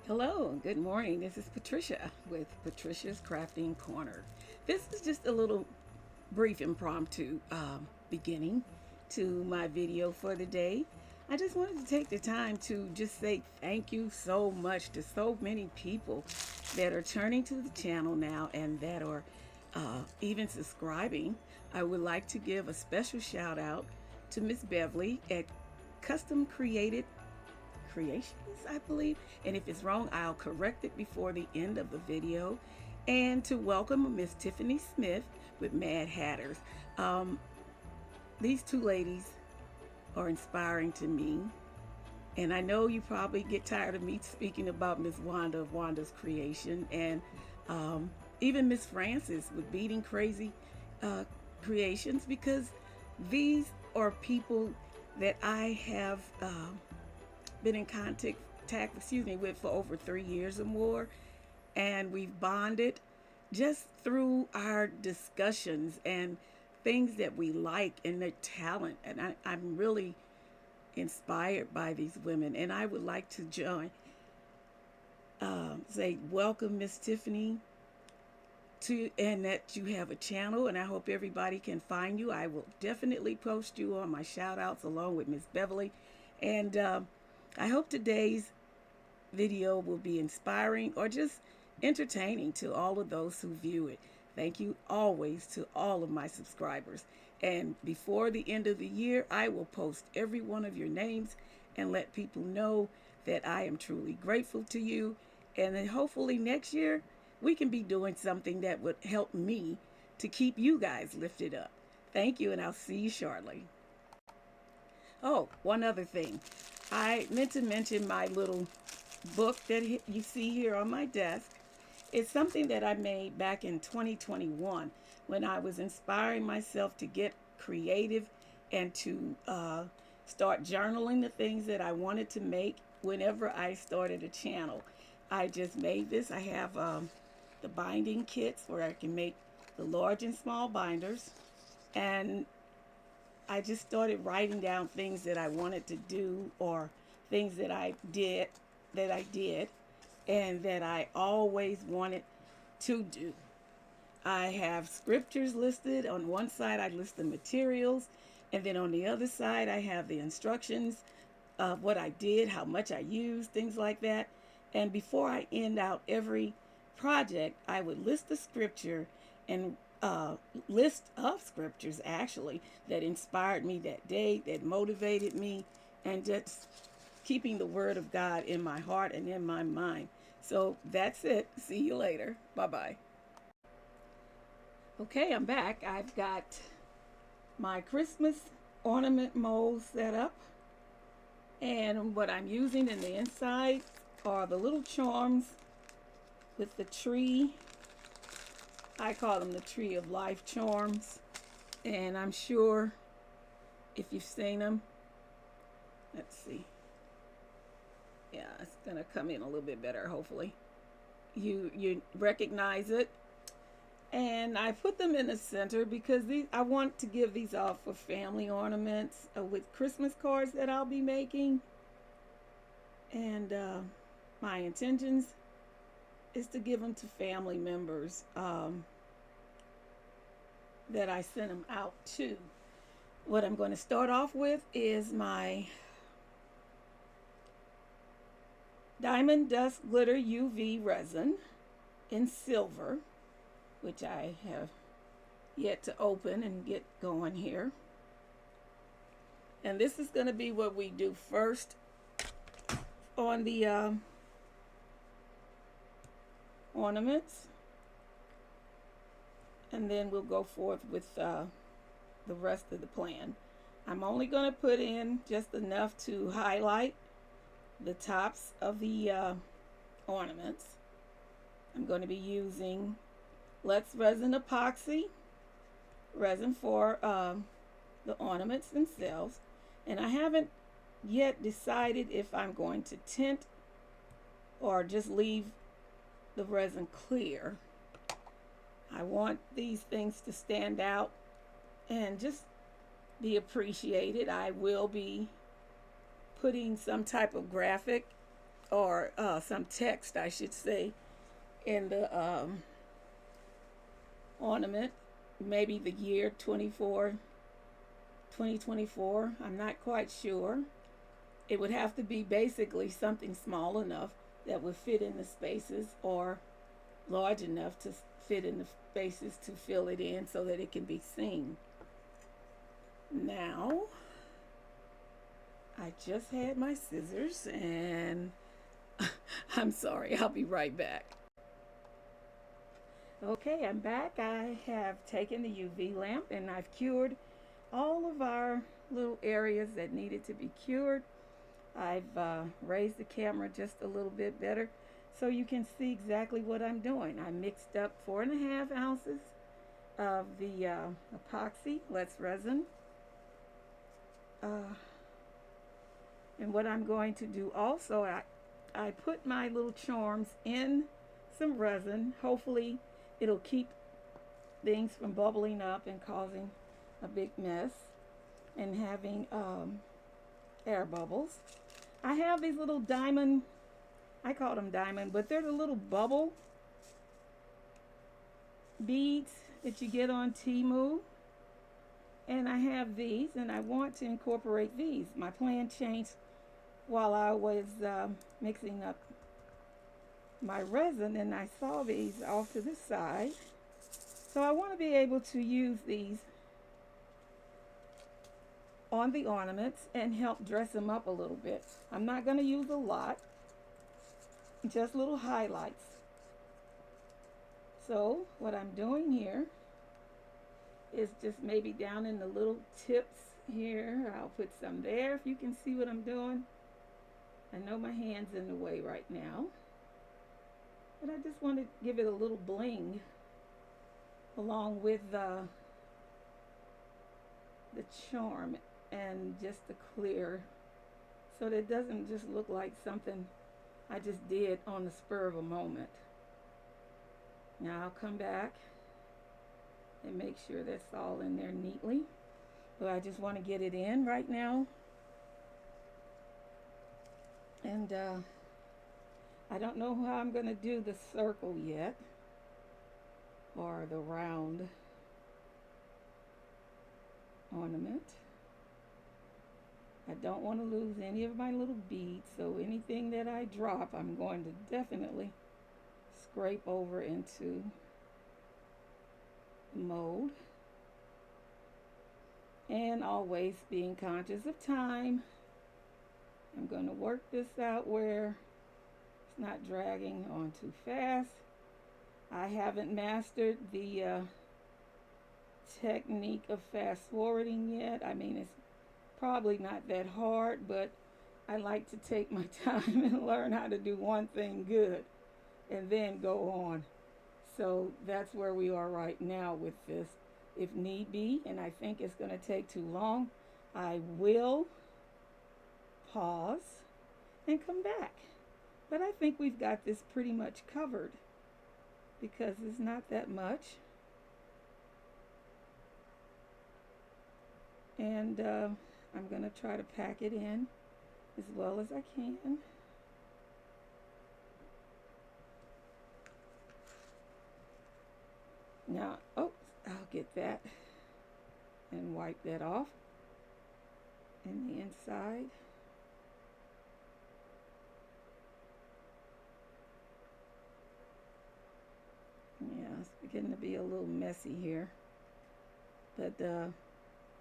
Hello, and good morning. This is Patricia with Patricia's Crafting Corner. This is just a little brief impromptu beginning to my video for the day. I just wanted to take the time to just say thank you so much to so many people that are turning to the channel now and that are even subscribing. I would like to give a special shout out to Miss Beverly at Custom Created Creations, I believe. And if it's wrong, I'll correct it before the end of the video. And to welcome Miss Tiffany Smith with Mad Hatters. Um, these two ladies are inspiring to me. And I know you probably get tired of me speaking about Miss Wanda of Wanda's Creation and even Miss Francis with Beating Crazy uh, Creations, because these are people that I have been in contact with for over 3 years or more, and we've bonded just through our discussions and things that we like and their talent. And I'm really inspired by these women, and I would like to say welcome, Miss Tiffany, to and that you have a channel, and I hope everybody can find you. I will definitely post you on my shout outs along with Miss Beverly, and I hope today's video will be inspiring or just entertaining to all of those who view it. Thank you always to all of my subscribers. And before the end of the year, I will post every one of your names and let people know that I am truly grateful to you. And then hopefully next year, we can be doing something that would help me to keep you guys lifted up. Thank you, and I'll see you shortly. Oh, one other thing. I meant to mention my little book that you see here on my desk. It's something that I made back in 2021 when I was inspiring myself to get creative and to start journaling the things that I wanted to make whenever I started a channel. I just made this. I have the binding kits where I can make the large and small binders. And I just started writing down things that I wanted to do or things that I did and that I always wanted to do. I have scriptures listed. On one side, I list the materials, and then on the other side, I have the instructions of what I did, how much I used, things like that. And before I end out every project, I would list the scripture and list of scriptures actually that inspired me that day, that motivated me, and just keeping the word of God in my heart and in my mind. So that's it. See you later. Bye bye. Okay, I'm back. I've got my Christmas ornament mold set up, and what I'm using in the inside are the little charms with the tree. I call them the Tree of Life charms, and I'm sure if you've seen them, let's see. Yeah, it's gonna come in a little bit better, hopefully. You recognize it. And I put them in the center because I want to give these off for family ornaments with Christmas cards that I'll be making. And my intentions is to give them to family members that I send them out to. What I'm going to start off with is my Diamond Dust Glitter UV resin in silver, which I have yet to open and get going here. And this is going to be what we do first on the ornaments, and then we'll go forth with the rest of the plan. I'm only going to put in just enough to highlight the tops of the ornaments. I'm going to be using Let's Resin Epoxy resin for the ornaments themselves, and I haven't yet decided if I'm going to tint or just leave the resin clear. I want these things to stand out and just be appreciated. I will be putting some type of graphic or some text, I should say, in the ornament. Maybe the year 2024. I'm not quite sure. It would have to be basically something small enough that would fit in the spaces, or large enough to fit in the spaces to fill it in so that it can be seen. Now, I just had my scissors and I'm sorry, I'll be right back. Okay, I'm back. I have taken the UV lamp and I've cured all of our little areas that needed to be cured. I've raised the camera just a little bit better so you can see exactly what I'm doing. I mixed up 4.5 ounces of the epoxy Let's Resin. And what I'm going to do also, I put my little charms in some resin. Hopefully it'll keep things from bubbling up and causing a big mess and having air bubbles. I have these little diamond, I call them diamond, but they're the little bubble beads that you get on Temu. And I have these and I want to incorporate these. My plan changed while I was mixing up my resin, and I saw these off to the side. So I want to be able to use these on the ornaments and help dress them up a little bit. I'm not going to use a lot, just little highlights. So what I'm doing here is just maybe down in the little tips here. I'll put some there if you can see what I'm doing. I know my hand's in the way right now, but I just want to give it a little bling along with the charm and just the clear, so that it doesn't just look like something I just did on the spur of a moment. Now I'll come back and make sure that's all in there neatly, but I just want to get it in right now. And I don't know how I'm going to do the circle yet, or the round ornament. I don't want to lose any of my little beads, so anything that I drop, I'm going to definitely scrape over into the mold. And always being conscious of time. I'm going to work this out where it's not dragging on too fast. I haven't mastered the technique of fast forwarding yet. I mean, it's probably not that hard, but I like to take my time and learn how to do one thing good and then go on. So that's where we are right now with this. If need be, and I think it's going to take too long, I will pause and come back. But I think we've got this pretty much covered because it's not that much. And I'm going to try to pack it in as well as I can. Now, oh, I'll get that and wipe that off in the inside. Yeah, it's beginning to be a little messy here, but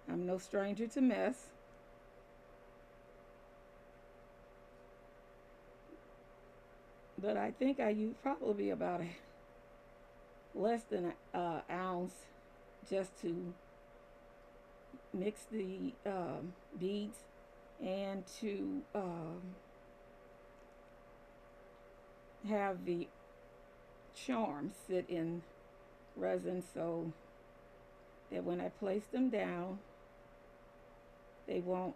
I'm no stranger to mess. But I think I used probably about less than an ounce just to mix the beads and to have the charms sit in resin so that when I place them down, they won't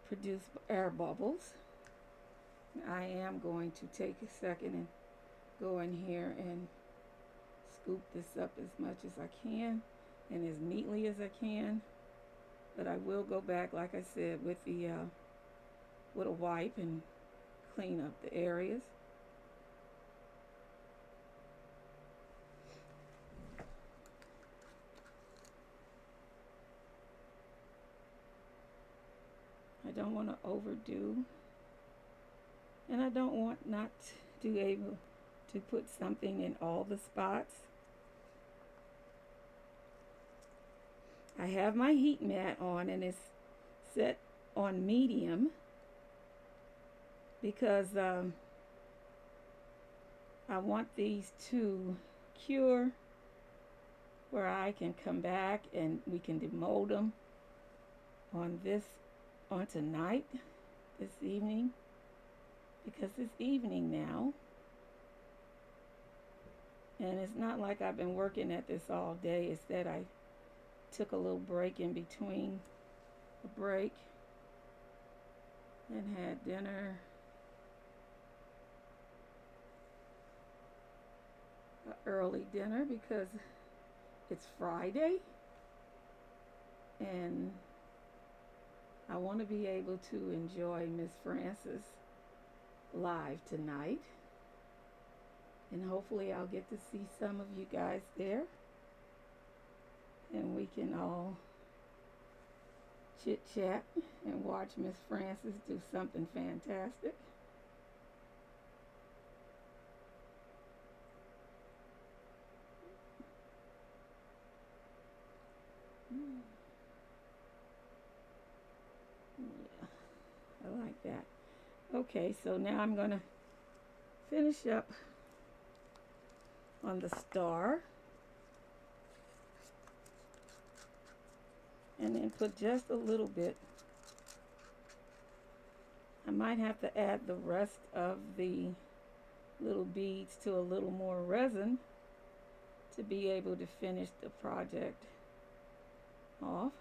produce air bubbles. I am going to take a second and go in here and scoop this up as much as I can and as neatly as I can. But I will go back, like I said, with the with a wipe and clean up the areas. I don't want to overdo, and I don't want not to be able to put something in all the spots. I have my heat mat on and it's set on medium because I want these to cure where I can come back and we can demold them on tonight, this evening, because it's evening now. And it's not like I've been working at this all day. It's that I took a little break in between a break and had dinner. An early dinner because it's Friday and I want to be able to enjoy Miss Frances live tonight. And hopefully I'll get to see some of you guys there. And we can all chit chat and watch Miss Frances do something fantastic. Yeah, I like that. Okay, so now I'm going to finish up on the star. And then put just a little bit. I might have to add the rest of the little beads to a little more resin to be able to finish the project off.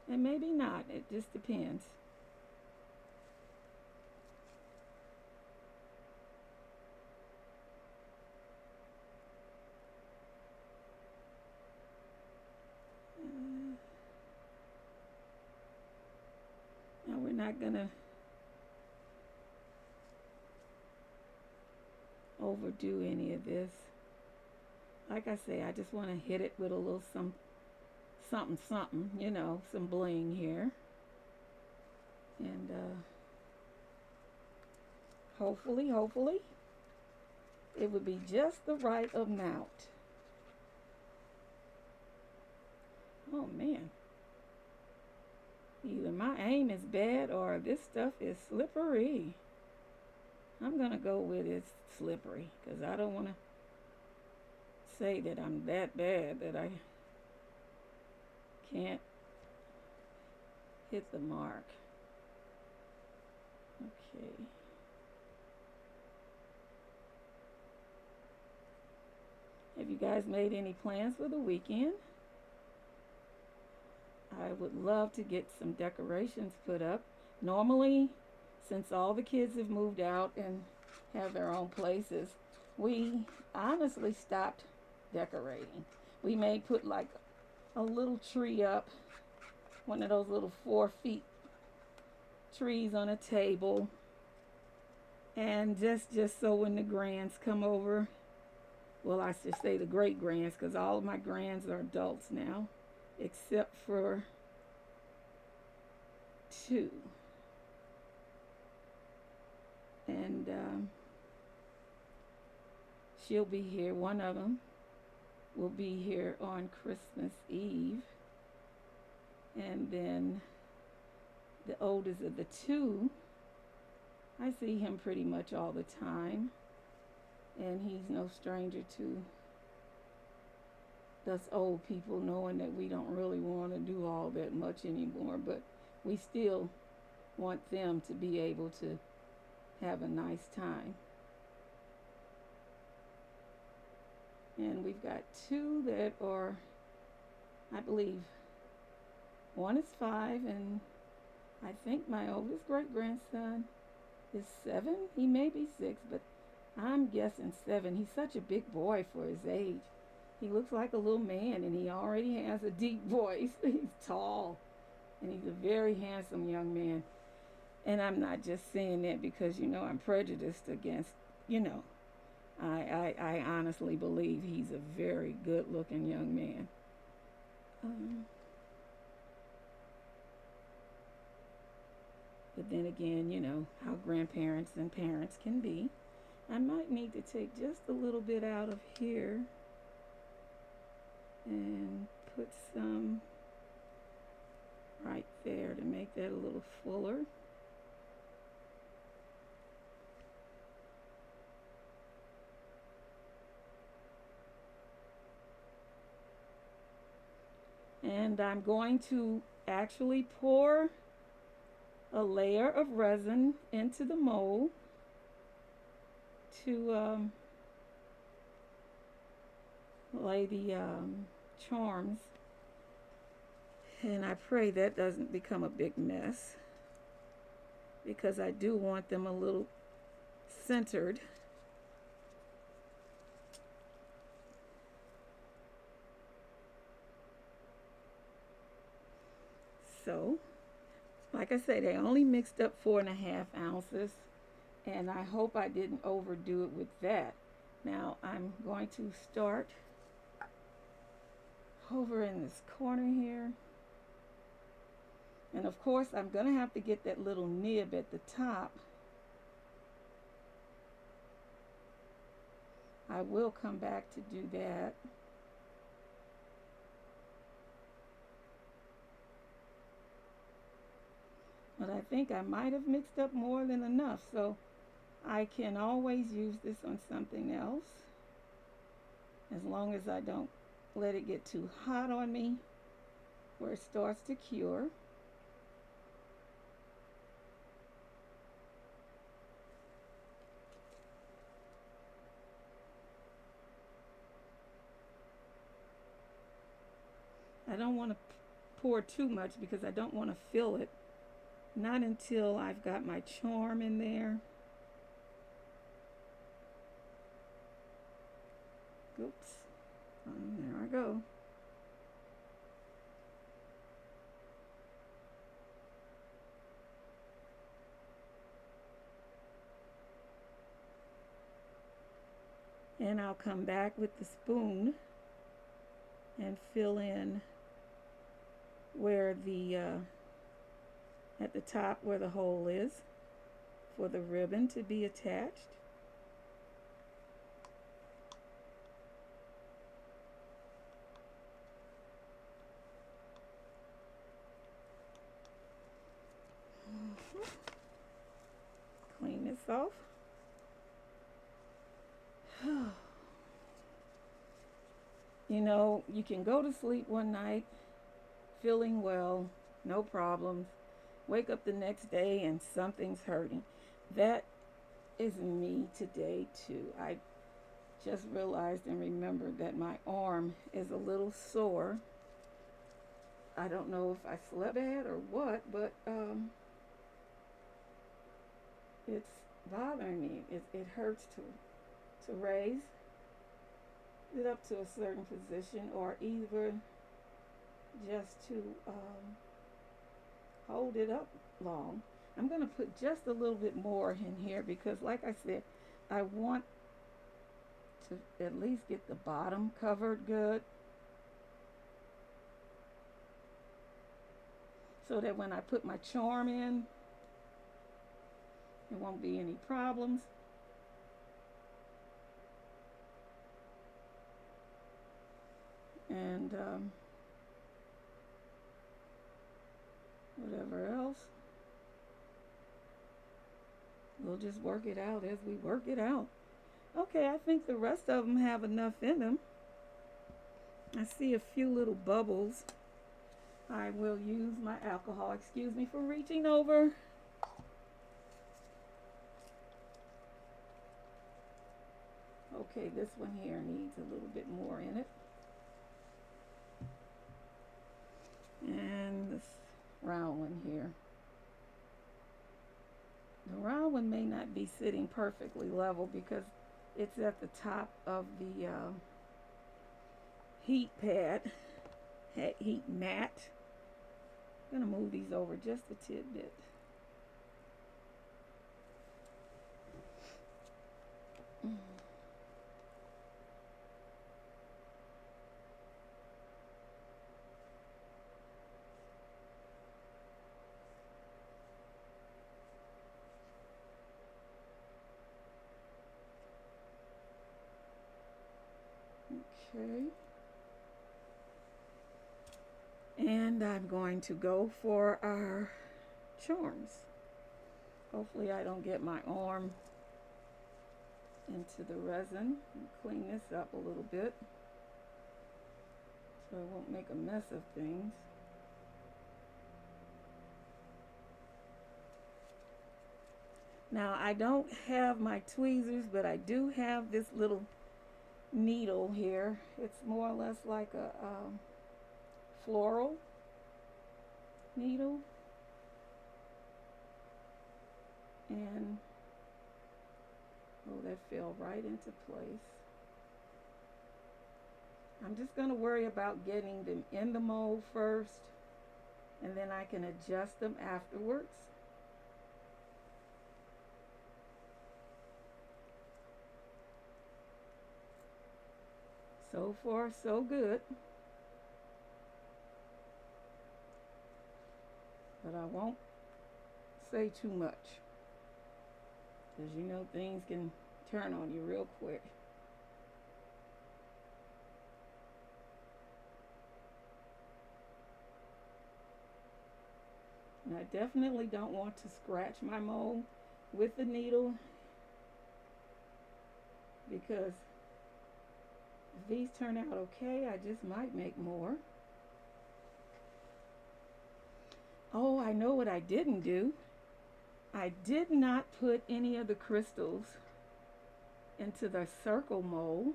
And maybe not, it just depends. Now we're not gonna overdo any of this. Like I say, I just want to hit it with a little something, you know, some bling here. And hopefully, it would be just the right amount. Oh man. Either my aim is bad or this stuff is slippery. I'm going to go with it's slippery because I don't want to say that I'm that bad that I can't hit the mark. Okay. Have you guys made any plans for the weekend? I would love to get some decorations put up. Normally, since all the kids have moved out and have their own places, we honestly stopped decorating. We may put like a little tree up, one of those little 4 feet trees on a table, and just so when the grands come over, well, I should say the great grands, because all of my grands are adults now, except for 2. And she'll be here. One of them will be here on Christmas Eve. And then the oldest of the 2, I see him pretty much all the time. And he's no stranger to us old people, knowing that we don't really want to do all that much anymore, but we still want them to be able to have a nice time. And we've got 2 that are, I believe, one is 5, and I think my oldest great-grandson is 7. He may be 6, but I'm guessing 7. He's such a big boy for his age. He looks like a little man, and he already has a deep voice. He's tall, and he's a very handsome young man. And I'm not just saying that because, I'm prejudiced against, you know, I honestly believe he's a very good looking young man. Um, but then again, how grandparents and parents can be. I might need to take just a little bit out of here and put some right there to make that a little fuller. And I'm going to actually pour a layer of resin into the mold to lay the charms. And I pray that doesn't become a big mess because I do want them a little centered. So, like I said, I only mixed up 4.5 ounces, and I hope I didn't overdo it with that. Now I'm going to start over in this corner here. And of course, I'm going to have to get that little nib at the top. I will come back to do that. But I think I might have mixed up more than enough, so I can always use this on something else as long as I don't let it get too hot on me where it starts to cure. I don't want to pour too much because I don't want to fill it. Not until I've got my charm in there. Oops. There I go. And I'll come back with the spoon and fill in where the at the top where the hole is for the ribbon to be attached. Clean this off. You can go to sleep one night feeling well, no problems. Wake up the next day and something's hurting. That is me today too. I just realized and remembered that my arm is a little sore. I don't know if I slept bad or what, but it's bothering me. It hurts to raise it up to a certain position or either just to hold it up long. I'm going to put just a little bit more in here because, like I said, I want to at least get the bottom covered good so that when I put my charm in, there won't be any problems. And whatever else, we'll just work it out as we work it out. Okay, I think the rest of them have enough in them. I see a few little bubbles. I will use my alcohol. Excuse me for reaching over. Okay, this one here needs a little bit more in it. And this round one here. The round one may not be sitting perfectly level because it's at the top of the heat pad, heat mat. I'm going to move these over just a tidbit. Okay. And I'm going to go for our charms. Hopefully I don't get my arm into the resin. Clean this up a little bit so I won't make a mess of things. Now I don't have my tweezers, but I do have this little needle here. It's more or less like a floral needle, and oh, that fell right into place. I'm just going to worry about getting them in the mold first, and then I can adjust them afterwards. So far, so good. But I won't say too much, because you know things can turn on you real quick. And I definitely don't want to scratch my mold with the needle, because if these turn out okay, I just might make more. Oh, I know what I didn't do. I did not put any of the crystals into the circle mold.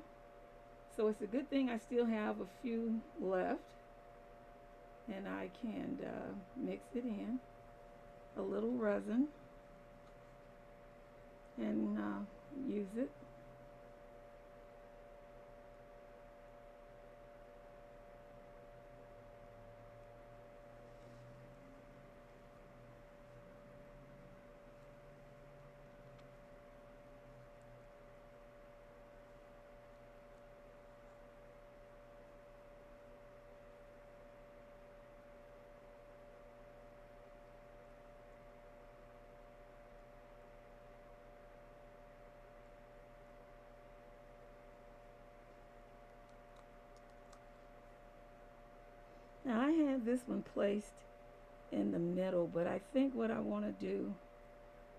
So it's a good thing I still have a few left. And I can mix it in. A little resin. And use it. Now I have this one placed in the middle, but I think what I want to do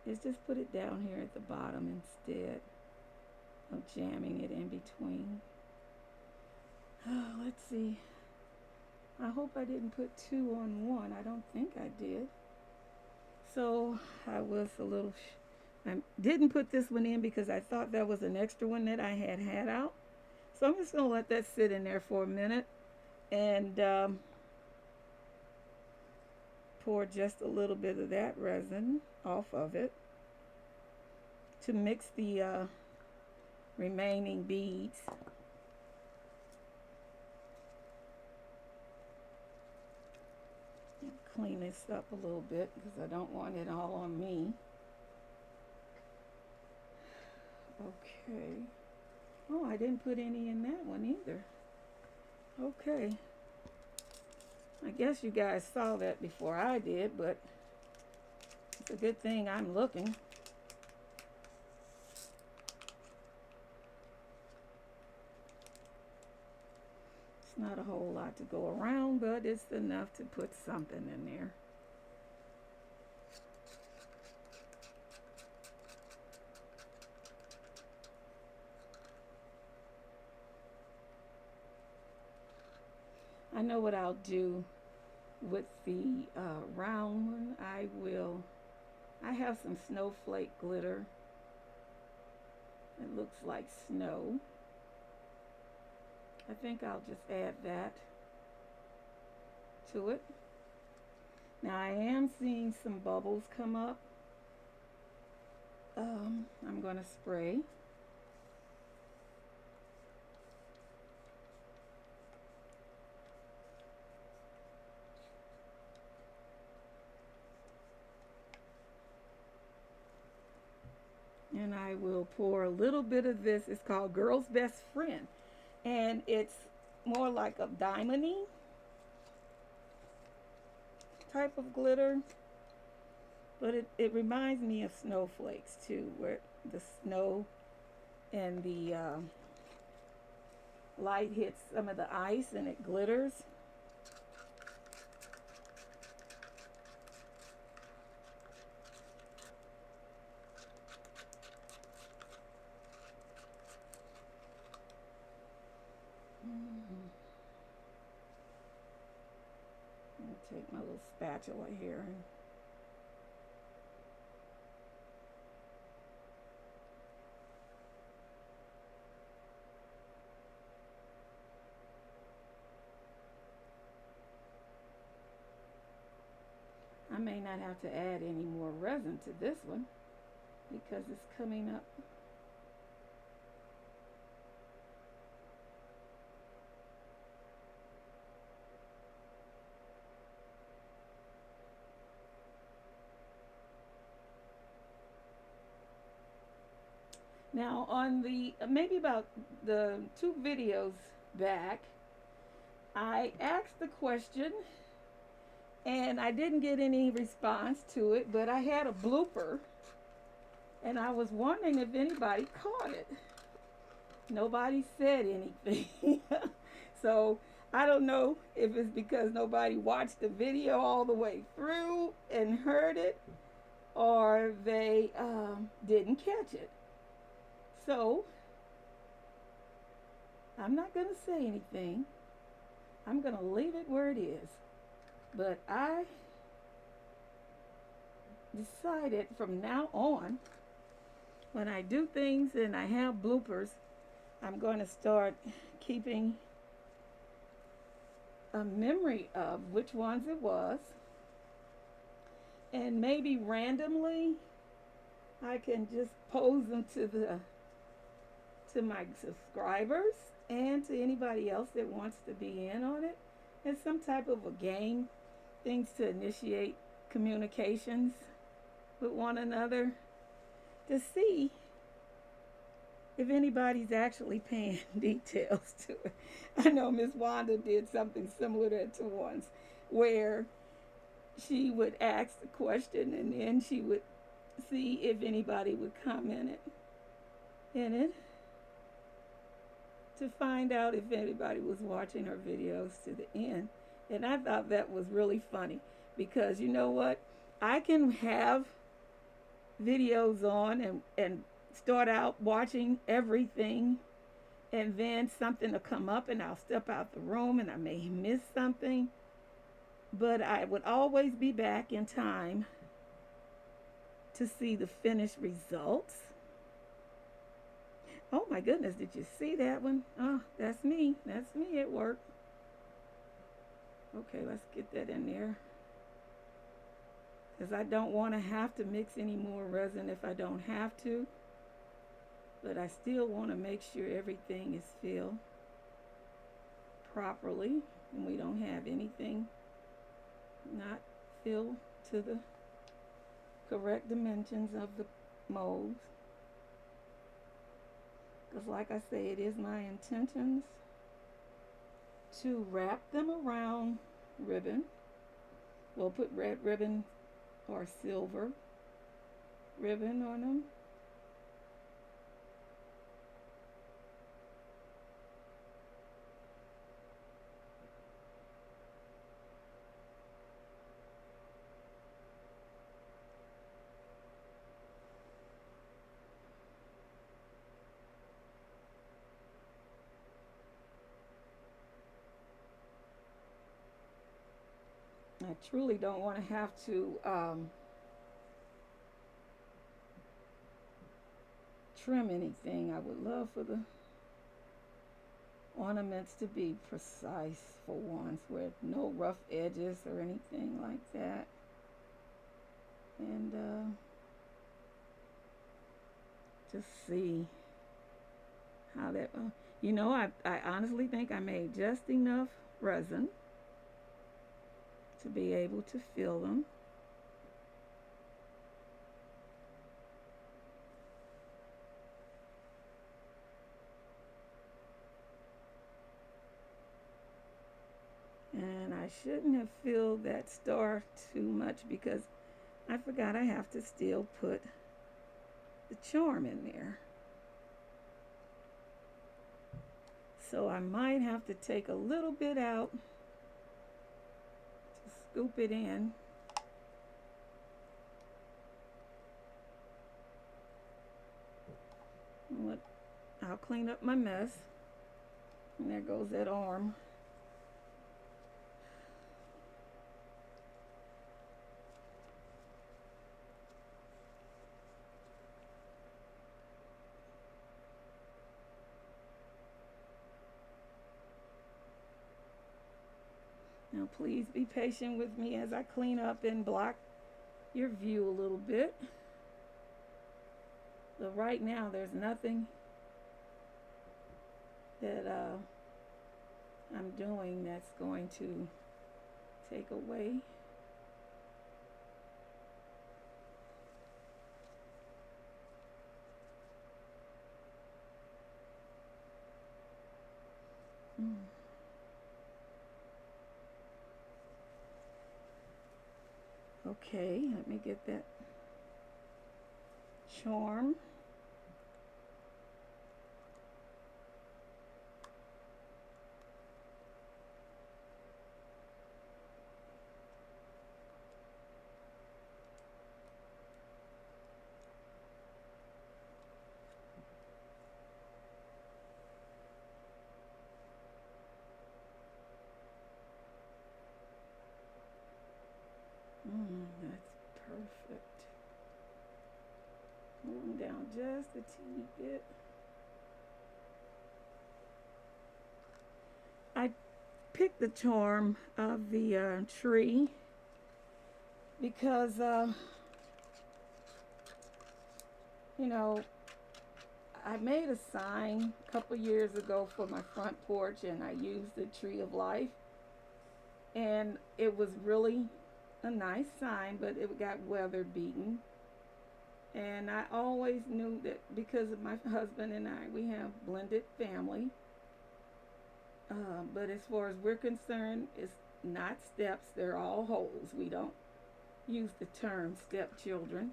is just put it down here at the bottom instead of jamming it in between. Oh, let's see. I hope I didn't put two on one. I don't think I did. So I was a little, I didn't put this one in because I thought that was an extra one that I had out. So I'm just going to let that sit in there for a minute and pour just a little bit of that resin off of it to mix the remaining beads. Clean this up a little bit because I don't want it all on me. Okay. Oh, I didn't put any in that one either. Okay. I guess you guys saw that before I did, but it's a good thing I'm looking. It's not a whole lot to go around, but it's enough to put something in there. I know what I'll do with the round one. I have some snowflake glitter. It looks like snow. I think I'll just add that to it. Now I am seeing some bubbles come up. I'm going to spray. And I will pour a little bit of this. It's called Girl's Best Friend. And it's more like a diamondy type of glitter. But it reminds me of snowflakes too, where the snow and the light hits some of the ice and it glitters. Take my little spatula here and I may not have to add any more resin to this one because it's coming up. Now on the maybe about the 2 videos back, I asked the question and I didn't get any response to it, but I had a blooper and I was wondering if anybody caught it. Nobody said anything. So I don't know if it's because nobody watched the video all the way through and heard it, or they didn't catch it. So I'm not going to say anything. I'm going to leave it where it is. But I decided from now on, when I do things and I have bloopers, I'm going to start keeping a memory of which ones it was. And maybe randomly I can just pose them to my subscribers and to anybody else that wants to be in on it. It's some type of a game, things to initiate communications with one another to see if anybody's actually paying details to it. I know Miss Wanda did something similar to once where she would ask the question and then she would see if anybody would comment in it to find out if anybody was watching her videos to the end. And I thought that was really funny because you know what? I can have videos on and start out watching everything, and then something will come up and I'll step out the room and I may miss something, but I would always be back in time to see the finished results. Oh my goodness, did you see that one? Oh, that's me. That's me at work. Okay, let's get that in there. Because I don't want to have to mix any more resin if I don't have to. But I still want to make sure everything is filled properly and we don't have anything not filled to the correct dimensions of the molds. Because like I say, it is my intentions to wrap them around ribbon. We'll put red ribbon or silver ribbon on them. I truly don't want to have to trim anything. I would love for the ornaments to be precise for once, with no rough edges or anything like that. And just see how that, you know, I honestly think I made just enough resin to be able to fill them. And I shouldn't have filled that star too much because I forgot I have to still put the charm in there. So I might have to take a little bit out to scoop it in. I'll clean up my mess. And there goes that arm. Now please be patient with me as I clean up and block your view a little bit. But right now there's nothing that I'm doing that's going to take away. Okay, let me get that charm. That's perfect. Moving down just a teeny bit. I picked the charm of the tree because, you know, I made a sign a couple years ago for my front porch, and I used the tree of life, and it was really a nice sign, but it got weather beaten. And I always knew that because of my husband and I, we have blended family. But as far as we're concerned, it's not steps, they're all holes. We don't use the term stepchildren.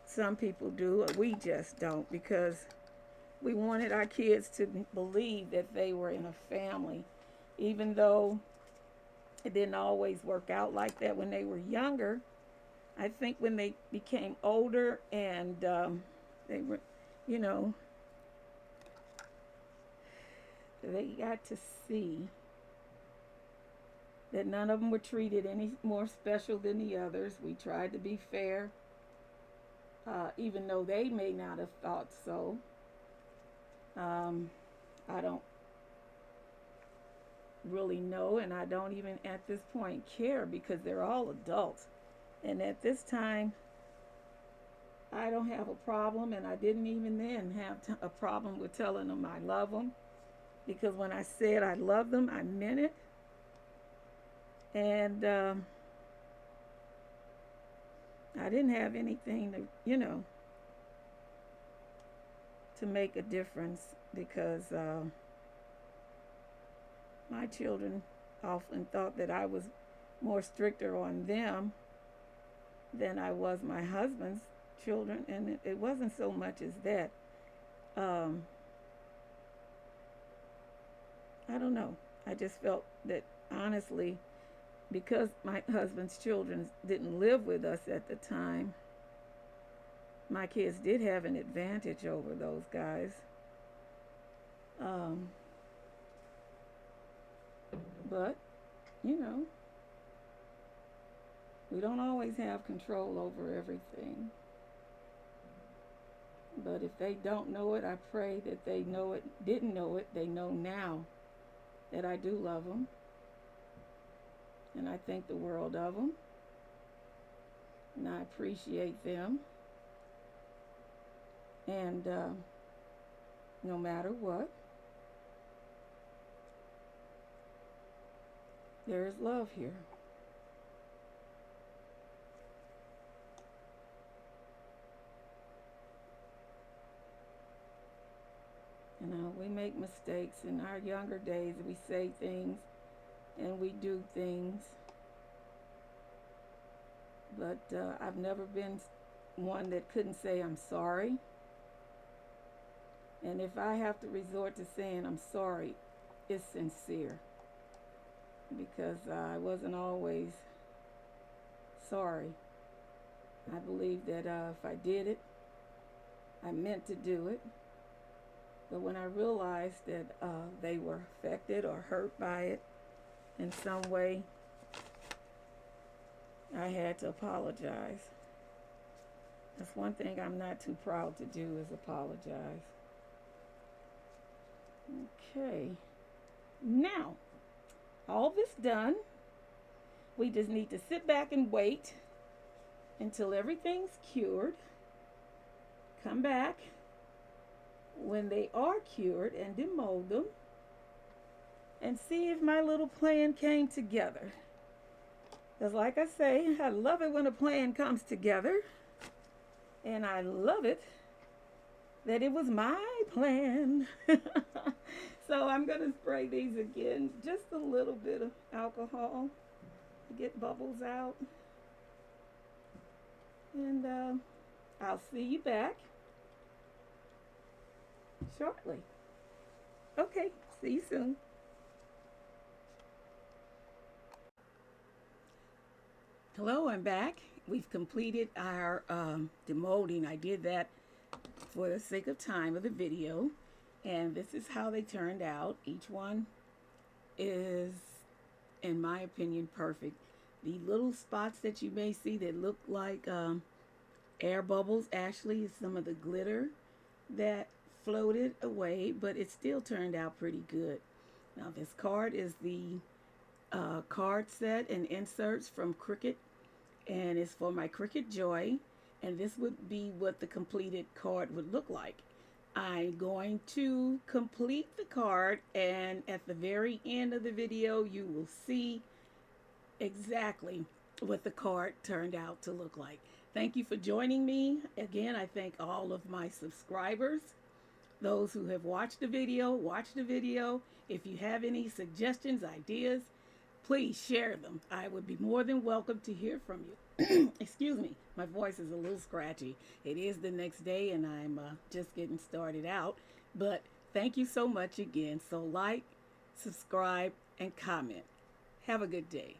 Some people do, we just don't, because we wanted our kids to believe that they were in a family, even though it didn't always work out like that when they were younger. I think when they became older and they were, you know, they got to see that none of them were treated any more special than the others. We tried to be fair, even though they may not have thought so. I don't really know, and I don't even at this point care, because they're all adults. And at this time, I don't have a problem, and I didn't even then have a problem with telling them I love them, because when I said I love them, I meant it. And I didn't have anything to, to make a difference, because my children often thought that I was more stricter on them than I was my husband's children, and it wasn't so much as that. I don't know. I just felt that, honestly, because my husband's children didn't live with us at the time, my kids did have an advantage over those guys. But, we don't always have control over everything. But if they don't know it, I pray that they know it, didn't know it, they know now that I do love them. And I think the world of them. And I appreciate them. And no matter what, there is love here. We make mistakes in our younger days. We say things and we do things. But I've never been one that couldn't say I'm sorry. And if I have to resort to saying I'm sorry is sincere, because I wasn't always sorry. I believe that if I did it, I meant to do it. But when I realized that they were affected or hurt by it in some way, I had to apologize. That's one thing I'm not too proud to do, is apologize. Okay. Now, all this done, we just need to sit back and wait until everything's cured. Come back when they are cured and demold them and see if my little plan came together. Because like I say, I love it when a plan comes together. And I love it that it was my plan. So I'm going to spray these again. Just a little bit of alcohol to get bubbles out. And I'll see you back shortly. Okay, see you soon. Hello, I'm back. We've completed our demolding. I did that for the sake of time of the video. And this is how they turned out. Each one is, in my opinion, perfect. The little spots that you may see that look like air bubbles actually is some of the glitter that floated away, but it still turned out pretty good. Now this card is the card set and inserts from Cricut, and it's for my Cricut Joy, and this would be what the completed card would look like. I'm going to complete the card, and at the very end of the video you will see exactly what the card turned out to look like. Thank you for joining me. Again, I thank all of my subscribers, those who have watched the video, watch the video. If you have any suggestions, ideas, please share them. I would be more than welcome to hear from you. Excuse me, my voice is a little scratchy. It is the next day and I'm just getting started out. But thank you so much again. So like, subscribe, and comment. Have a good day.